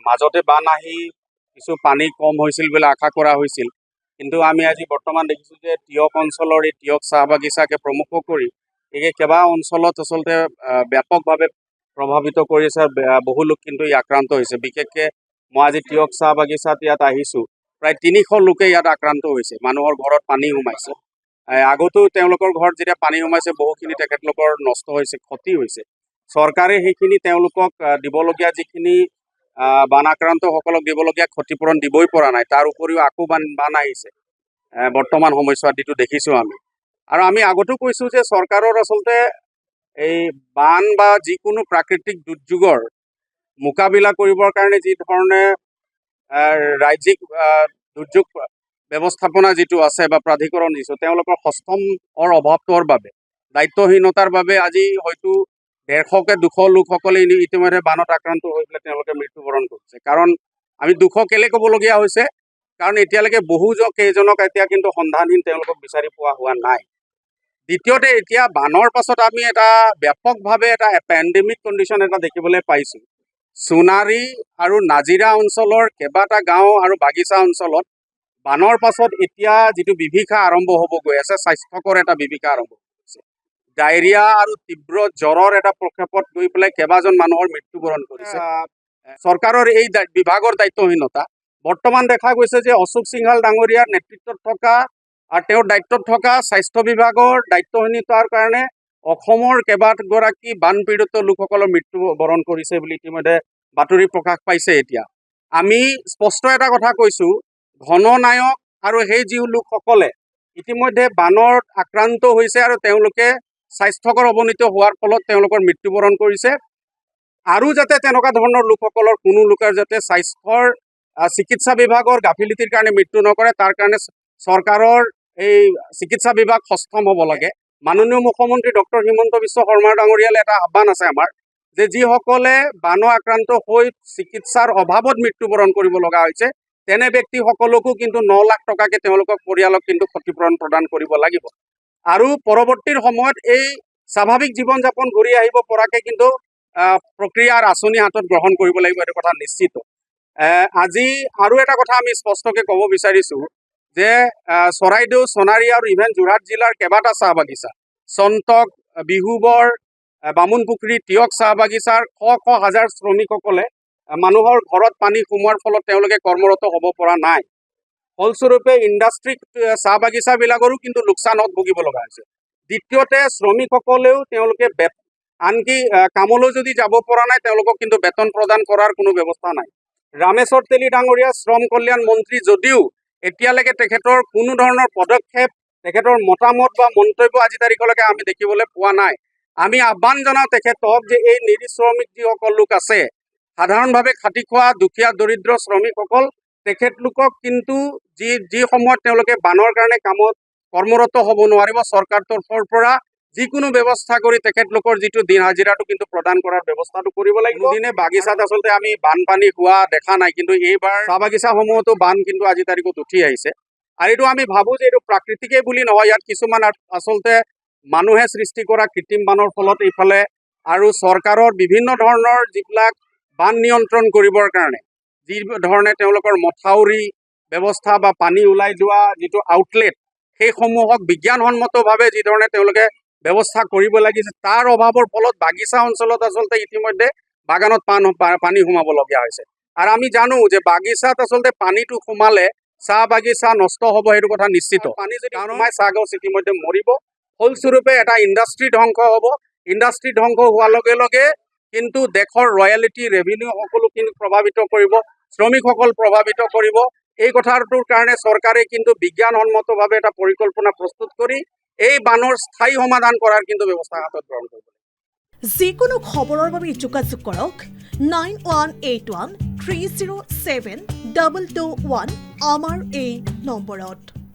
মাজতে বান আহি কিছু পানী কম হৈছিল বুলি আশা কৰা হৈছিল, কিন্তু আমি আজি বৰ্তমান দেখিছোঁ যে টিয়ক অঞ্চলৰ এই টিয়ক চাহ বাগিচাকে প্ৰমুখ কৰি এই কেইবা অঞ্চলত আচলতে ব্যাপকভাৱে প্ৰভাৱিত কৰিছে। বহু লোক কিন্তু আক্ৰান্ত হৈছে। বিশেষকৈ মই আজি টিয়ক চাহ বাগিচাত ইয়াত আহিছোঁ, প্ৰায় 300 লোকে ইয়াত আক্ৰান্ত হৈছে। মানুহৰ ঘৰত পানী সোমাইছে। আগতো তেওঁলোকৰ ঘৰত যেতিয়া পানী সোমাইছে বহুখিনি তেখেতলোকৰ নষ্ট হৈছে, ক্ষতি হৈছে। চৰকাৰে সেইখিনি তেওঁলোকক দিবলগীয়া যিখিনি বান আক্ৰান্তসকলক দিবলগীয়া ক্ষতিপূৰণ দিবই পৰা নাই। তাৰ উপৰিও আকৌ বান আহিছে বৰ্তমান সময়ছোৱাত, যিটো দেখিছোঁ আমি। আৰু আমি আগতো কৈছোঁ যে চৰকাৰৰ আচলতে এই বান বা যিকোনো প্ৰাকৃতিক দুৰ্যোগৰ মোকাবিলা কৰিবৰ কাৰণে যি ধৰণে ৰাজ্যিক দুৰ্যোগ ব্যৱস্থাপনা যিটো আছে বা প্ৰাধিকৰণ দিছোঁ, তেওঁলোকৰ সষ্টমৰ অভাৱৰ বাবে, দায়িত্বহীনতাৰ বাবে আজি হয়তো 150-200 লোকসকলে ইতিমধ্যে বানত আক্ৰান্ত হৈ পেলাই তেওঁলোকে মৃত্যুবৰণ কৰিছে। কাৰণ আমি 200 কেলে ক'বলগীয়া হৈছে, কাৰণ এতিয়ালৈকে কেইজনক এতিয়া কিন্তু সন্ধানহীন, তেওঁলোকক বিচাৰি পোৱা হোৱা নাই। দ্বিতীয়তে, এতিয়া বানৰ পাছত আমি এটা ব্যাপকভাৱে এটা পেণ্ডেমিক কণ্ডিশ্যন এটা দেখিবলৈ পাইছোঁ। সোণাৰী আৰু নাজিৰা অঞ্চলৰ কেইবাটা গাঁও আৰু বাগিচা অঞ্চলত বানৰ পাছত এতিয়া যিটো বিভীষিকা আৰম্ভ হ'ব গৈ আছে, স্বাস্থ্যকৰ এটা বিভীষিকা আৰম্ভ হৈ গৈছে। ডায়েৰিয়া আৰু তীব্ৰ জ্বৰৰ এটা প্ৰক্ষেপত গৈ পেলাই কেইবাজন মানুহৰ মৃত্যুবৰণ কৰিছে। চৰকাৰৰ এই বিভাগৰ দায়িত্বহীনতা বৰ্তমান দেখা গৈছে যে অশোক সিংহাল ডাঙৰীয়াৰ নেতৃত্বত থকা আৰু তেওঁৰ দায়িত্বত থকা স্বাস্থ্য বিভাগৰ দায়িত্বহীনতাৰ কাৰণে অসমৰ কেইবাগৰাকী বানপীড়িত লোকসকলৰ মৃত্যুবৰণ কৰিছে বুলি ইতিমধ্যে বাতৰি প্ৰকাশ পাইছে। এতিয়া আমি স্পষ্ট এটা কথা কৈছোঁ, ঘননায়ক আৰু সেই যি লোকসকলে ইতিমধ্যে বানত আক্ৰান্ত হৈছে আৰু তেওঁলোকে স্বাস্থ্যকৰ অৱনতি হোৱাৰ ফলত তেওঁলোকৰ মৃত্যুবৰণ কৰিছে, আৰু যাতে তেনেকুৱা ধৰণৰ লোকসকলৰ কোনো লোকৰ যাতে স্বাস্থ্যৰ চিকিৎসা বিভাগৰ গাফিলতিৰ কাৰণে মৃত্যু নকৰে, তাৰ কাৰণে চৰকাৰৰ এই চিকিৎসা বিভাগ সষ্টম হ'ব লাগে। মাননীয় মুখ্যমন্ত্ৰী ডক্টৰ হিমন্ত বিশ্ব শৰ্মা ডাঙৰীয়ালে এটা আহ্বান আছে আমাৰ, যে যিসকলে বান আক্ৰান্ত হৈ চিকিৎসাৰ অভাৱত মৃত্যুবৰণ কৰিব লগা হৈছে, তেনে ব্যক্তিসকলকো কিন্তু 9 লাখ টকাকৈ তেওঁলোকক পৰিয়ালক কিন্তু ক্ষতিপূৰণ প্ৰদান কৰিব লাগিব। আৰু পৰৱৰ্তীৰ সময়ত এই স্বাভাৱিক জীৱন যাপন ঘূৰি আহিব পৰাকৈ কিন্তু প্ৰক্ৰিয়াৰ আঁচনি হাতত গ্ৰহণ কৰিব লাগিব, এইটো কথা নিশ্চিত। আজি আৰু এটা কথা আমি স্পষ্টকৈ ক'ব বিচাৰিছোঁ যে চৰাইদেউ, সোণাৰী আৰু ইভেন যোৰহাট জিলাৰ কেইবাটা চাহ বাগিচা, চন্তক, বিহুবৰ, বামুণপুখুৰী, টিয়ক চাহ বাগিচাৰ শ হাজাৰ শ্ৰমিকসকলে মানুহৰ ঘৰত পানী সোমোৱাৰ ফলত তেওঁলোকে কৰ্মৰত হ'ব পৰা নাই। ফলস্বৰূপে ইণ্ডাষ্ট্ৰী চাহ বাগিচাবিলাকৰো কিন্তু লোকচানত ভুগিব লগা হৈছে। দ্বিতীয়তে, শ্ৰমিকসকলেও তেওঁলোকে আনকি কামলৈ যদি যাব পৰা নাই, তেওঁলোকক কিন্তু বেতন প্ৰদান কৰাৰ কোনো ব্যৱস্থা নাই। ৰামেশ্বৰ তেলী ডাঙৰীয়া শ্ৰম কল্যাণ মন্ত্ৰী যদিও এতিয়ালৈকে তেখেতৰ কোনো ধৰণৰ পদক্ষেপ, তেখেতৰ মতামত বা মন্তব্য আজি তাৰিখলৈকে আমি দেখিবলৈ পোৱা নাই। আমি আহ্বান জনাওঁ তেখেতক যে এই নিৰী শ্ৰমিক যিসকল লোক আছে, সাধাৰণভাৱে খাটি খোৱা দুখীয়া দৰিদ্ৰ শ্ৰমিকসকল, তেখেতলোকক কিন্তু যি সময়ত তেওঁলোকে বানৰ কাৰণে কামত কৰ্মৰত হ'ব নোৱাৰিব, চৰকাৰ তৰফৰ পৰা যিকোনো ব্যৱস্থা কৰি তেখেতলোকৰ যিটো দিন হাজিৰাটো কিন্তু প্ৰদান কৰাৰ ব্যৱস্থাটো কৰিব লাগিব। দিনে বাগিচাত আচলতে আমি বানপানী হোৱা দেখা নাই, কিন্তু এইবাৰ চাহ বাগিচাসমূহতো বান কিন্তু আজি তাৰিখত উঠি আহিছে। আৰু এইটো আমি ভাবোঁ যে এইটো প্ৰাকৃতিকেই বুলি নহয়, ইয়াত কিছুমান আচলতে মানুহে সৃষ্টি কৰা কৃত্ৰিম বানৰ ফলত এইফালে আৰু চৰকাৰৰ বিভিন্ন ধৰণৰ যিবিলাক বান নিয়ন্ত্ৰণ কৰিবৰ কাৰণে যি ধৰণে তেওঁলোকৰ মথাউৰি ব্যৱস্থা বা পানী ওলাই যোৱা যিটো আউটলেট, সেইসমূহক বিজ্ঞানসন্মতভাৱে যি ধৰণে তেওঁলোকে ব্যৱস্থা কৰিব লাগিছে, তাৰ অভাৱৰ ফলত বাগিচা অঞ্চলত আচলতে ইতিমধ্যে বাগানত পানী সোমাবলগীয়া হৈছে। আৰু আমি জানো যে বাগিচাত আচলতে পানীটো সোমালে চাহ বাগিচা নষ্ট হ'ব, সেইটো কথা নিশ্চিত। পানী যদি সোমাই চাহ গছ ইতিমধ্যে মৰিব, ফলস্বৰূপে এটা ইণ্ডাষ্ট্ৰী ধ্বংস হ'ব। ইণ্ডাষ্ট্ৰী ধ্বংস হোৱাৰ লগে লগে কিন্তু দেশৰ ৰয়েলিটি, ৰেভিনিউ সকলোখিনি প্ৰভাৱিত কৰিব, শ্ৰমিকসকল প্ৰভাৱিত কৰিব। এই কথাটোৰ কাৰণে চৰকাৰে কিন্তু বিজ্ঞানসন্মতভাৱে এটা পৰিকল্পনা প্ৰস্তুত কৰি এই বানৰ স্থায়ী সমাধান কৰাৰ কিন্তু ব্যৱস্থা হাতত গ্ৰহণ কৰিব। যিকোনো খবৰৰ বাবে যোগাযোগ কৰক 9181 307 221 আমাৰ এই নম্বৰত।